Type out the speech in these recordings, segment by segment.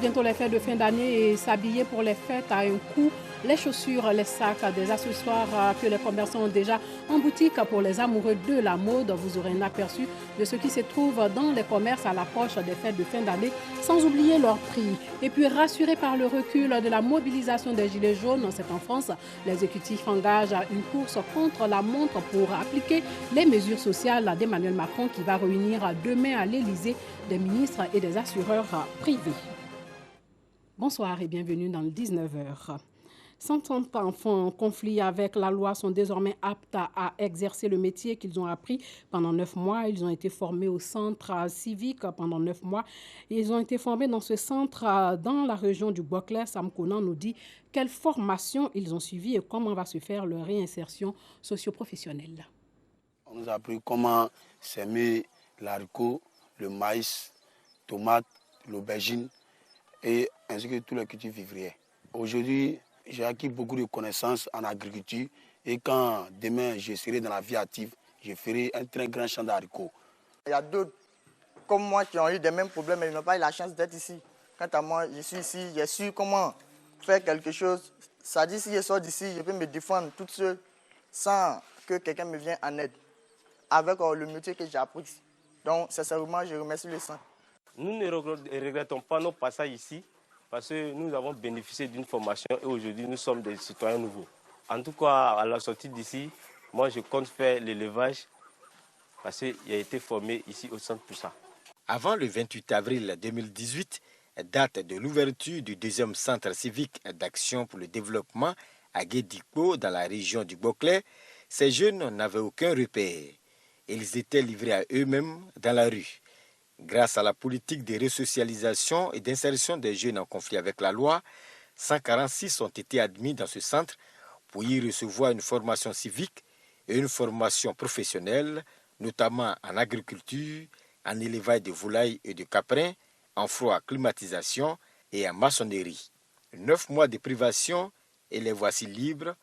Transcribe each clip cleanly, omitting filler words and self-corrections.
bientôt les fêtes de fin d'année et s'habiller pour les fêtes a un coût. Les chaussures, les sacs, des accessoires que les commerçants ont déjà en boutique pour les amoureux de la mode. Vous aurez un aperçu de ce qui se trouve dans les commerces à l'approche des fêtes de fin d'année, sans oublier leur prix. Et puis rassurés par le recul de la mobilisation des Gilets jaunes, c'est en France, l'exécutif engage une course contre la montre pour appliquer les mesures sociales d'Emmanuel Macron qui va réunir demain à l'Élysée des ministres et des assureurs privés. Bonsoir et bienvenue dans le 19h. 130 enfants en conflit avec la loi sont désormais aptes à exercer le métier qu'ils ont appris pendant 9 mois. Ils ont été formés au centre civique pendant 9 mois. Ils ont été formés dans ce centre dans la région du Boclès. Sam Konan nous dit quelle formation ils ont suivi et comment va se faire leur réinsertion socio-professionnelle. On nous a appris comment s'aimer l'haricot, le maïs, tomate, l'aubergine et ainsi que tous les cultures vivrières. Aujourd'hui, j'ai acquis beaucoup de connaissances en agriculture et quand demain je serai dans la vie active, je ferai un très grand champ d'haricots. Il y a d'autres comme moi qui ont eu des mêmes problèmes mais ils n'ont pas eu la chance d'être ici. Quant à moi, je suis ici, j'ai su comment faire quelque chose. Ça dit si je sors d'ici, je peux me défendre toute seule sans que quelqu'un me vienne en aide avec le métier que j'ai appris. Donc sincèrement, je remercie le centre. Nous ne regrettons pas nos passages ici parce que nous avons bénéficié d'une formation et aujourd'hui nous sommes des citoyens nouveaux. En tout cas, à la sortie d'ici, moi je compte faire l'élevage parce qu'il a été formé ici au centre pour ça. Avant le 28 avril 2018, date de l'ouverture du deuxième centre civique d'action pour le développement à Guédikpo dans la région du Boclès, ces jeunes n'avaient aucun repère. Ils étaient livrés à eux-mêmes dans la rue. Grâce à la politique de resocialisation et d'insertion des jeunes en conflit avec la loi, 146 ont été admis dans ce centre pour y recevoir une formation civique et une formation professionnelle, notamment en agriculture, en élevage de volailles et de caprins, en froid climatisation et en maçonnerie. 9 mois de privation et les voici libres,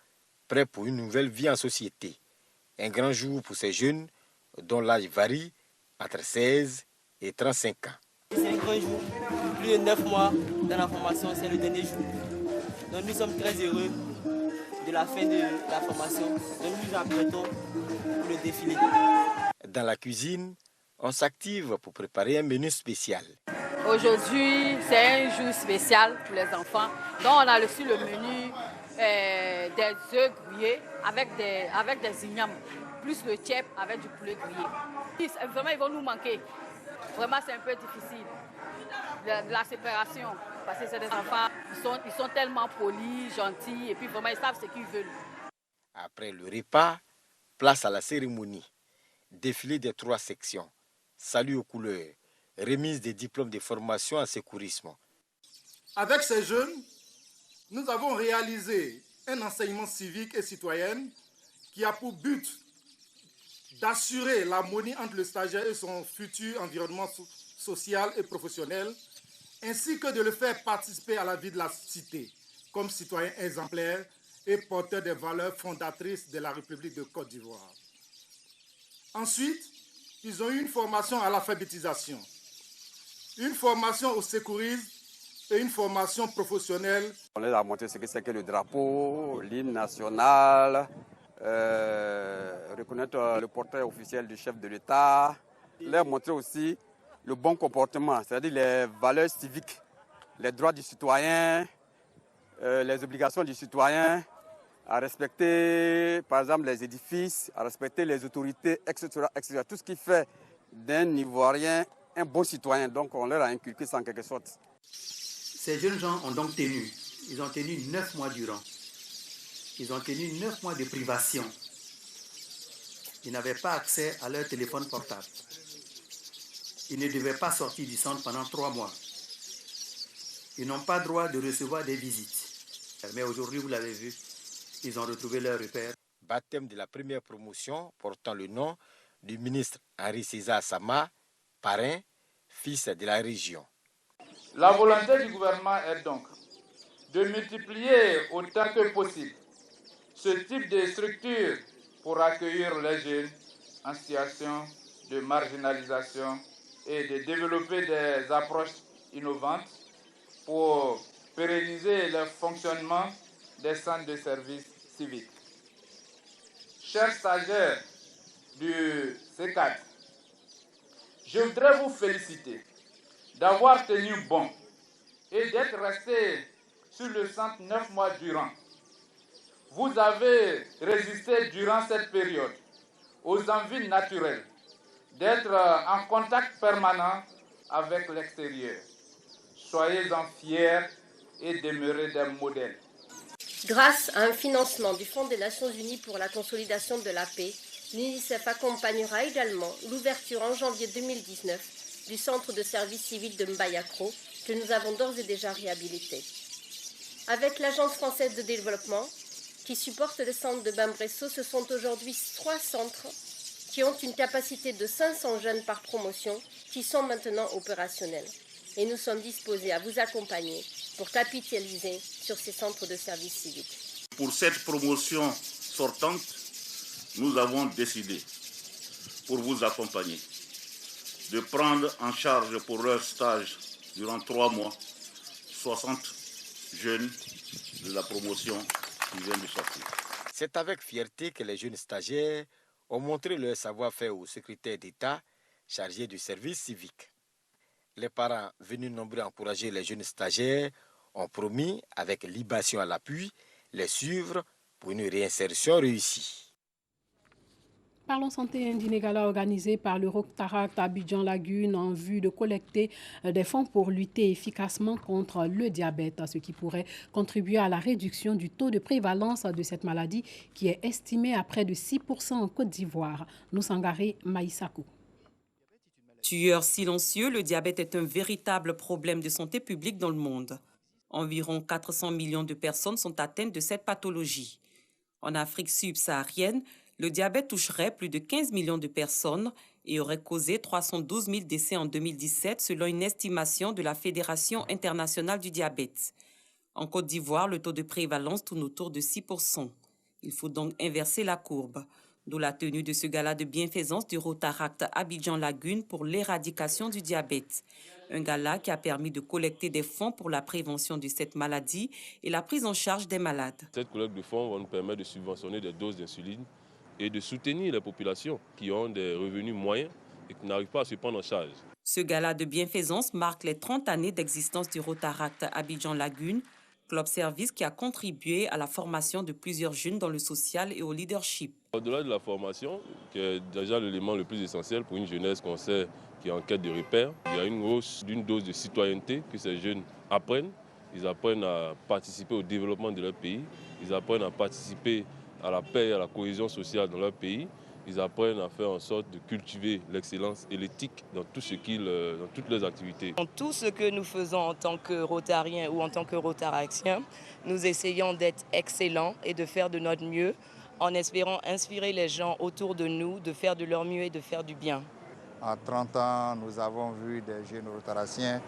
prêts pour une nouvelle vie en société. Un grand jour pour ces jeunes dont l'âge varie entre 16 et 35 ans. C'est un grand jour. Plus de 9 mois dans la formation, c'est le dernier jour. Donc nous sommes très heureux de la fin de la formation. Donc nous nous apprêtons pour le défilé. Dans la cuisine, on s'active pour préparer un menu spécial. Aujourd'hui, c'est un jour spécial pour les enfants. Donc on a reçu le menu des œufs grillés avec des ignames, plus le tchèp avec du poulet grillé. Vraiment, ils vont nous manquer. Vraiment, c'est un peu difficile, la séparation, parce que c'est des enfants, ils sont tellement polis, gentils, et puis vraiment, ils savent ce qu'ils veulent. Après le repas, place à la cérémonie. Défilé des 3 sections, salut aux couleurs, remise des diplômes de formation en secourisme. Avec ces jeunes, nous avons réalisé un enseignement civique et citoyen qui a pour but d'assurer l'harmonie entre le stagiaire et son futur environnement social et professionnel, ainsi que de le faire participer à la vie de la cité, comme citoyen exemplaire et porteur des valeurs fondatrices de la République de Côte d'Ivoire. Ensuite, ils ont eu une formation à l'alphabétisation, une formation au secourisme et une formation professionnelle. On leur a montré ce que c'est que le drapeau, l'hymne national, reconnaître le portrait officiel du chef de l'État, leur montrer aussi le bon comportement, c'est-à-dire les valeurs civiques, les droits du citoyen, les obligations du citoyen, à respecter par exemple les édifices, à respecter les autorités, etc., etc. Tout ce qui fait d'un Ivoirien un bon citoyen. Donc on leur a inculqué ça en quelque sorte. Ces jeunes gens ont donc tenu, ils ont tenu 9 mois durant. Ils ont tenu 9 mois de privation. Ils n'avaient pas accès à leur téléphone portable. Ils ne devaient pas sortir du centre pendant 3 mois. Ils n'ont pas droit de recevoir des visites. Mais aujourd'hui, vous l'avez vu, ils ont retrouvé leur repère. Baptême de la première promotion portant le nom du ministre Henri César Sama, parrain, fils de la région. La volonté du gouvernement est donc de multiplier autant que possible ce type de structure pour accueillir les jeunes en situation de marginalisation et de développer des approches innovantes pour pérenniser le fonctionnement des centres de services civiques. Chers stagiaires du C4, je voudrais vous féliciter d'avoir tenu bon et d'être restés sur le centre 9 mois durant. Vous avez résisté durant cette période aux envies naturelles d'être en contact permanent avec l'extérieur. Soyez-en fiers et demeurez des modèles. Grâce à un financement du Fonds des Nations Unies pour la consolidation de la paix, l'UNICEF accompagnera également l'ouverture en janvier 2019 du centre de service civique de Mbayakro, que nous avons d'ores et déjà réhabilité. Avec l'Agence française de développement, qui supporte le centre de Bambresso, ce sont aujourd'hui 3 centres qui ont une capacité de 500 jeunes par promotion qui sont maintenant opérationnels. Et nous sommes disposés à vous accompagner pour capitaliser sur ces centres de services civiques. Pour cette promotion sortante, nous avons décidé, pour vous accompagner, de prendre en charge pour leur stage durant 3 mois, 60 jeunes de la promotion qui viennent de sortir. C'est avec fierté que les jeunes stagiaires ont montré leur savoir-faire au secrétaire d'État chargé du service civique. Les parents venus nombreux encourager les jeunes stagiaires ont promis, avec libation à l'appui, les suivre pour une réinsertion réussie. Parlons santé, un dîner gala organisé par le Rotaract Abidjan Lagune en vue de collecter des fonds pour lutter efficacement contre le diabète, ce qui pourrait contribuer à la réduction du taux de prévalence de cette maladie qui est estimé à près de 6% en Côte d'Ivoire. Noussangare Maïsakou. Tueur silencieux, le diabète est un véritable problème de santé publique dans le monde. Environ 400 millions de personnes sont atteintes de cette pathologie. En Afrique subsaharienne, le diabète toucherait plus de 15 millions de personnes et aurait causé 312 000 décès en 2017 selon une estimation de la Fédération internationale du diabète. En Côte d'Ivoire, le taux de prévalence tourne autour de 6%. Il faut donc inverser la courbe. D'où la tenue de ce gala de bienfaisance du Rotaract Abidjan Lagune pour l'éradication du diabète. Un gala qui a permis de collecter des fonds pour la prévention de cette maladie et la prise en charge des malades. Cette collecte de fonds va nous permettre de subventionner des doses d'insuline et de soutenir les populations qui ont des revenus moyens et qui n'arrivent pas à se prendre en charge. Ce gala de bienfaisance marque les 30 années d'existence du Rotaract Abidjan Lagune, club-service qui a contribué à la formation de plusieurs jeunes dans le social et au leadership. Au-delà de la formation, qui est déjà l'élément le plus essentiel pour une jeunesse qu'on sait qui est en quête de repères, il y a une hausse d'une dose de citoyenneté que ces jeunes apprennent. Ils apprennent à participer au développement de leur pays, ils apprennent à participer à la paix et à la cohésion sociale dans leur pays. Ils apprennent à faire en sorte de cultiver l'excellence et l'éthique dans tout dans toutes leurs activités. Dans tout ce que nous faisons en tant que Rotariens ou en tant que Rotaractiens, nous essayons d'être excellents et de faire de notre mieux en espérant inspirer les gens autour de nous de faire de leur mieux et de faire du bien. À 30 ans, nous avons vu des jeunes Rotaraciens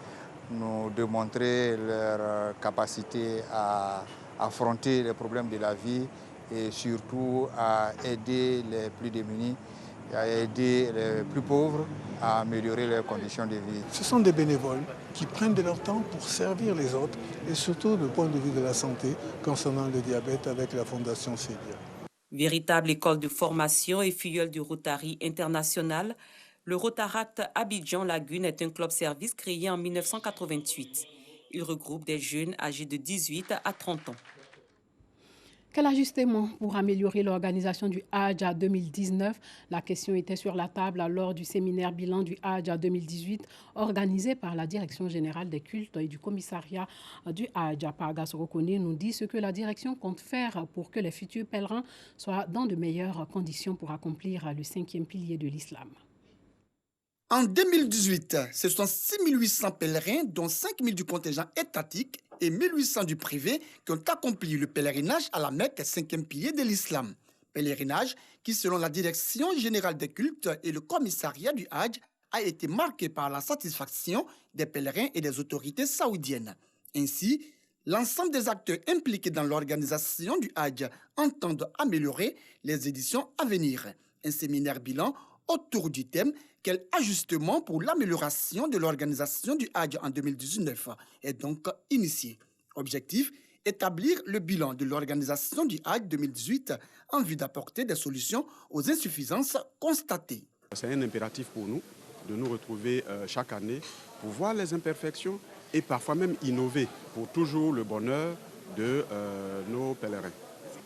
nous démontrer leur capacité à affronter les problèmes de la vie et surtout à aider les plus démunis, à aider les plus pauvres à améliorer leurs conditions de vie. Ce sont des bénévoles qui prennent de leur temps pour servir les autres et surtout du point de vue de la santé concernant le diabète avec la Fondation Célia. Véritable école de formation et filleule du Rotary international, le Rotaract Abidjan Lagune est un club-service créé en 1988. Il regroupe des jeunes âgés de 18 à 30 ans. Quel ajustement pour améliorer l'organisation du Hajj à 2019? La question était sur la table lors du séminaire bilan du Hajj à 2018 organisé par la Direction générale des cultes et du commissariat du Hajj. Parga Sorokone nous dit ce que la direction compte faire pour que les futurs pèlerins soient dans de meilleures conditions pour accomplir le 5e pilier de l'islam. En 2018, ce sont 6 800 pèlerins, dont 5 000 du contingent étatique et 1 800 du privé, qui ont accompli le pèlerinage à la Mecque, 5e pilier de l'islam. Pèlerinage qui, selon la Direction générale des cultes et le commissariat du Hajj, a été marqué par la satisfaction des pèlerins et des autorités saoudiennes. Ainsi, l'ensemble des acteurs impliqués dans l'organisation du Hajj entendent améliorer les éditions à venir. Un séminaire bilan autour du thème « Quel ajustement pour l'amélioration de l'organisation du Hadj en 2019 » est donc initié. Objectif, établir le bilan de l'organisation du Hadj 2018 en vue d'apporter des solutions aux insuffisances constatées. C'est un impératif pour nous de nous retrouver chaque année pour voir les imperfections et parfois même innover pour toujours le bonheur de nos pèlerins.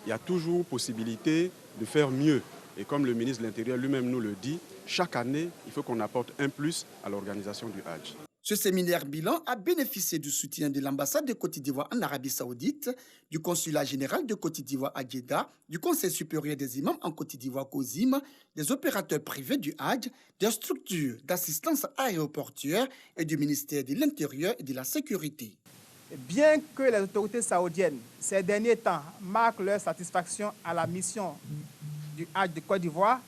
Il y a toujours possibilité de faire mieux. Et comme le ministre de l'Intérieur lui-même nous le dit, chaque année, il faut qu'on apporte un plus à l'organisation du Hadj. Ce séminaire bilan a bénéficié du soutien de l'ambassade de Côte d'Ivoire en Arabie Saoudite, du consulat général de Côte d'Ivoire à Djeddah, du Conseil supérieur des imams en Côte d'Ivoire COSIM, des opérateurs privés du Hadj, des structures d'assistance aéroportuaire et du ministère de l'Intérieur et de la Sécurité. Bien que les autorités saoudiennes, ces derniers temps, marquent leur satisfaction à la mission du Hadj de Côte d'Ivoire,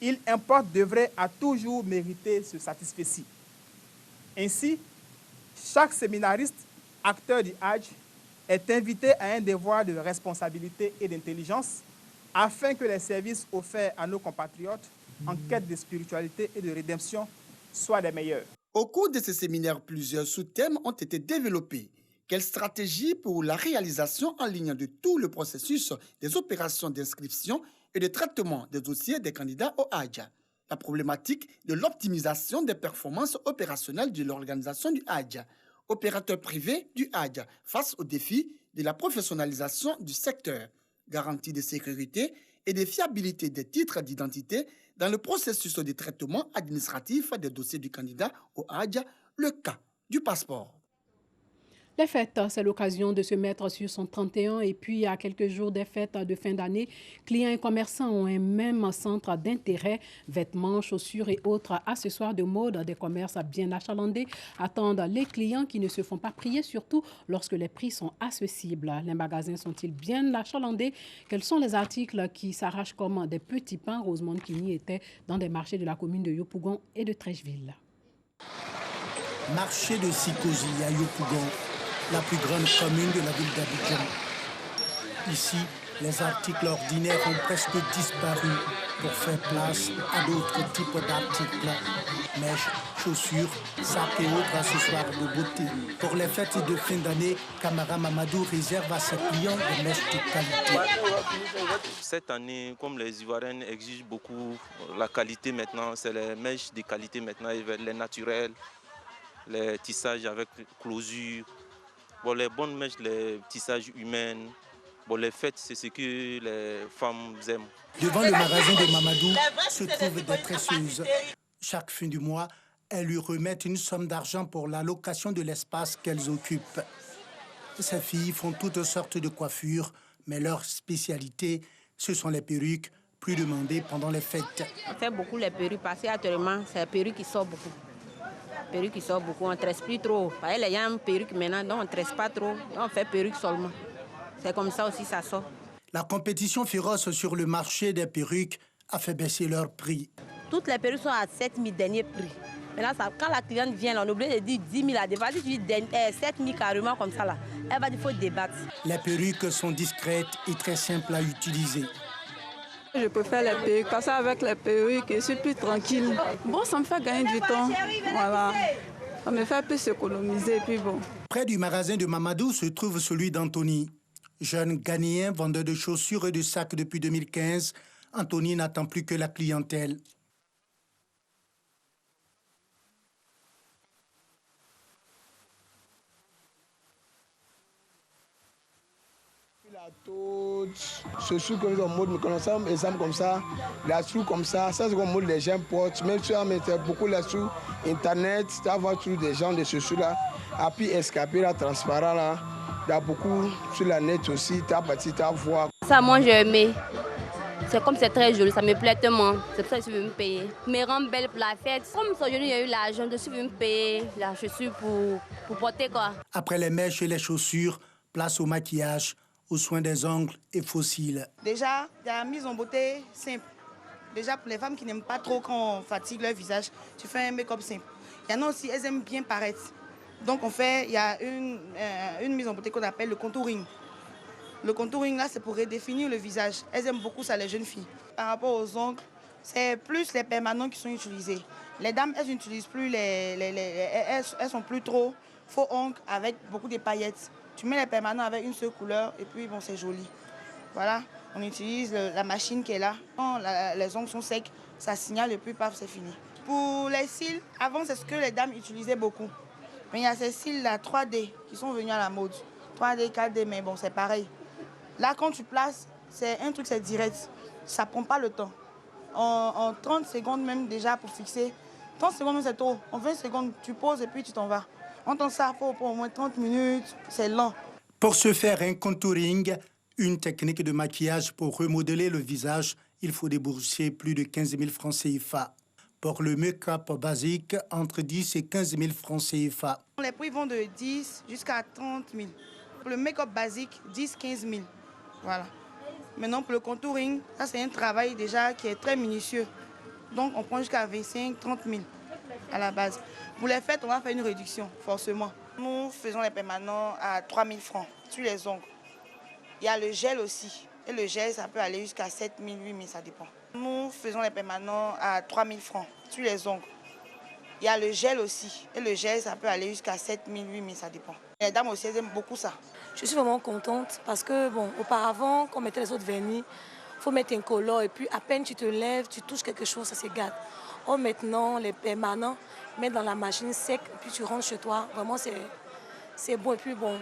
il importe de vrai à toujours mériter ce satisfecit. Ainsi, chaque séminariste, acteur du Hadj, est invité à un devoir de responsabilité et d'intelligence afin que les services offerts à nos compatriotes en quête de spiritualité et de rédemption soient les meilleurs. Au cours de ce séminaire, plusieurs sous-thèmes ont été développés. Quelle stratégie pour la réalisation en ligne de tout le processus des opérations d'inscription et de traitement des dossiers des candidats au Hadj? La problématique de l'optimisation des performances opérationnelles de l'organisation du Hadj. Opérateur privé du Hadj face au défi de la professionnalisation du secteur. Garantie de sécurité et de fiabilité des titres d'identité dans le processus de traitement administratif des dossiers du candidat au Hadj, le cas du passeport. Les fêtes, c'est l'occasion de se mettre sur son 31 et puis à quelques jours des fêtes de fin d'année, clients et commerçants ont un même centre d'intérêt. Vêtements, chaussures et autres accessoires de mode des commerces bien achalandés attendent les clients qui ne se font pas prier, surtout lorsque les prix sont accessibles. Les magasins sont-ils bien achalandés? Quels sont les articles qui s'arrachent comme des petits pains? Rosemonde Kini était dans des marchés de la commune de Yopougon et de Trècheville. Marché de Sikosi à Yopougon, la plus grande commune de la ville d'Abidjan. Ici, les articles ordinaires ont presque disparu pour faire place à d'autres types d'articles. Mèches, chaussures, sacs et autres accessoires de beauté. Pour les fêtes de fin d'année, Camara Mamadou réserve à ses clients des mèches de qualité. Cette année, comme les Ivoiriens exigent beaucoup la qualité maintenant, c'est les mèches de qualité maintenant, les naturels, les tissages avec closure. Bon, les bonnes mèches, les tissages humains, bon, les fêtes, c'est ce que les femmes aiment. Devant le magasin de Mamadou se trouvent des tresseuses. Chaque fin du mois, elles lui remettent une somme d'argent pour la location de l'espace qu'elles occupent. Ces filles font toutes sortes de coiffures, mais leur spécialité, ce sont les perruques, plus demandées pendant les fêtes. On fait beaucoup les perruques parce qu'actuellement, c'est les perruques qui sortent beaucoup. Perruque qui sort beaucoup, on ne tresse plus trop. Il y a une perruque maintenant, donc on ne tresse pas trop, on fait perruque seulement. C'est comme ça aussi, ça sort. La compétition féroce sur le marché des perruques a fait baisser leur prix. Toutes les perruques sont à 7 000 derniers prix. Maintenant, quand la cliente vient, on est obligé de dire 10 000 à débattre. Si tu dis 7 000 carrément comme ça, là, elle va dire qu'il faut débattre. Les perruques sont discrètes et très simples à utiliser. Je préfère les perruques parce qu'avec les perruques, je suis plus tranquille. Bon, ça me fait gagner du temps. Voilà. Ça me fait plus économiser. Puis bon. Près du magasin de Mamadou se trouve celui d'Anthony. Jeune Ghanéen, vendeur de chaussures et de sacs depuis 2015, Anthony n'attend plus que la clientèle. Ce comme ça, mode, me exemple comme ça, la sous comme ça c'est comme mode les gens portent, même si on met beaucoup la sous internet, tu vas voir tous des gens de ce sous là, et puis escapé là, transparent là, il y a beaucoup sur la net aussi, tu as bâti ta voix. Ça, moi j'ai aimé, c'est comme c'est très joli, ça me plaît tellement, c'est pour ça que je veux me payer. Me rend belle pour la fête, comme aujourd'hui il y a eu l'argent, je veux me payer la chaussure pour porter quoi. Après les mèches et les chaussures, place au maquillage, aux soins des ongles et fossiles. Déjà, il y a une mise en beauté simple. Déjà, pour les femmes qui n'aiment pas trop quand on fatigue leur visage, tu fais un make-up simple. Il y en a aussi, elles aiment bien paraître. Donc, il y a une mise en beauté qu'on appelle le contouring. Le contouring, là, c'est pour redéfinir le visage. Elles aiment beaucoup ça, les jeunes filles. Par rapport aux ongles, C'est plus les permanents qui sont utilisés. Les dames, elles n'utilisent plus elles sont plus trop faux ongles avec beaucoup de paillettes. Tu mets les permanents avec une seule couleur et puis bon, c'est joli. Voilà, on utilise la machine qui est là. Quand les ongles sont secs, ça signale et puis paf, c'est fini. Pour les cils, avant c'est ce que les dames utilisaient beaucoup. Mais il y a ces cils-là 3D qui sont venus à la mode. 3D, 4D, mais bon, c'est pareil. Là, quand tu places, c'est un truc, c'est direct. Ça ne prend pas le temps. En 30 secondes même déjà pour fixer. 30 secondes, c'est trop. En 20 secondes, tu poses et puis tu t'en vas. En temps ça, pour au moins 30 minutes, c'est lent. Pour se faire un contouring, une technique de maquillage pour remodeler le visage, il faut débourser plus de 15 000 francs CFA. Pour le make-up basique, entre 10 et 15 000 francs CFA. Les prix vont de 10 jusqu'à 30 000. Pour le make-up basique, 10-15 000. Voilà. Maintenant, pour le contouring, ça c'est un travail déjà qui est très minutieux. Donc, on prend jusqu'à 25-30 000 à la base. Pour les fêtes, on va faire une réduction, forcément. Nous faisons les permanents à 3 000 francs sur les ongles. Il y a le gel aussi. Et le gel, ça peut aller jusqu'à 7 000, 8 000, ça dépend. Nous faisons les permanents à 3 000 francs sur les ongles. Il y a le gel aussi. Et le gel, ça peut aller jusqu'à 7 000, 8 000, ça dépend. Les dames aussi, elles aiment beaucoup ça. Je suis vraiment contente parce que, bon, auparavant, quand on mettait les autres vernis, il faut mettre un collant et puis à peine tu te lèves, tu touches quelque chose, ça se gâte. Or maintenant, les permanents, mettre dans la machine sec, puis tu rentres chez toi, vraiment c'est bon. Et puis bon,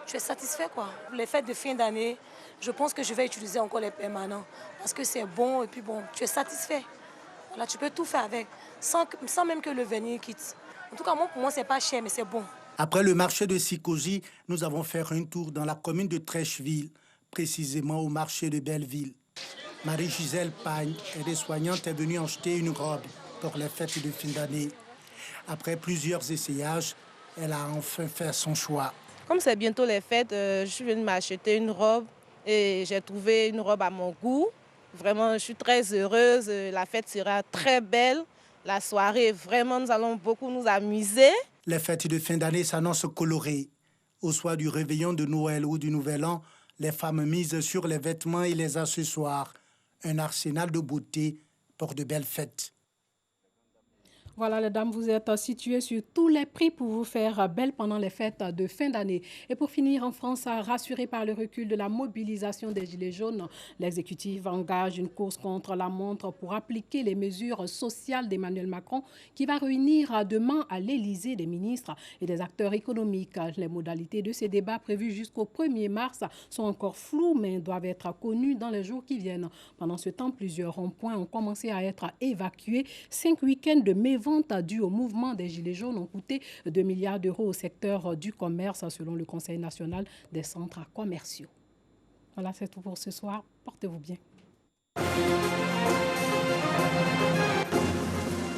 tu es satisfait quoi. Pour les fêtes de fin d'année, je pense que je vais utiliser encore les permanents parce que c'est bon et puis bon, tu es satisfait. Là, tu peux tout faire avec, sans même que le vernis quitte. En tout cas, pour moi, c'est pas cher, mais c'est bon. Après le marché de Sikoji, nous avons fait un tour dans la commune de Trècheville, précisément au marché de Belleville. Marie-Gisèle Pagne, aide-soignante, est venue acheter une robe pour les fêtes de fin d'année. Après plusieurs essayages, elle a enfin fait son choix. Comme c'est bientôt les fêtes, je suis venue m'acheter une robe et j'ai trouvé une robe à mon goût. Vraiment, je suis très heureuse. La fête sera très belle. La soirée, vraiment, nous allons beaucoup nous amuser. Les fêtes de fin d'année s'annoncent colorées. Au soir du réveillon de Noël ou du Nouvel An, les femmes misent sur les vêtements et les accessoires. Un arsenal de beauté pour de belles fêtes. Voilà, les dames, vous êtes situées sur tous les prix pour vous faire belle pendant les fêtes de fin d'année. Et pour finir, en France, rassurée par le recul de la mobilisation des Gilets jaunes, l'exécutif engage une course contre la montre pour appliquer les mesures sociales d'Emmanuel Macron qui va réunir demain à l'Élysée des ministres et des acteurs économiques. Les modalités de ces débats prévus jusqu'au 1er mars sont encore floues, mais doivent être connues dans les jours qui viennent. Pendant ce temps, plusieurs ronds-points ont commencé à être évacués. 5 week-ends de ventes dues au mouvement des Gilets jaunes ont coûté 2 milliards d'euros au secteur du commerce, selon le Conseil national des centres commerciaux. Voilà, c'est tout pour ce soir. Portez-vous bien.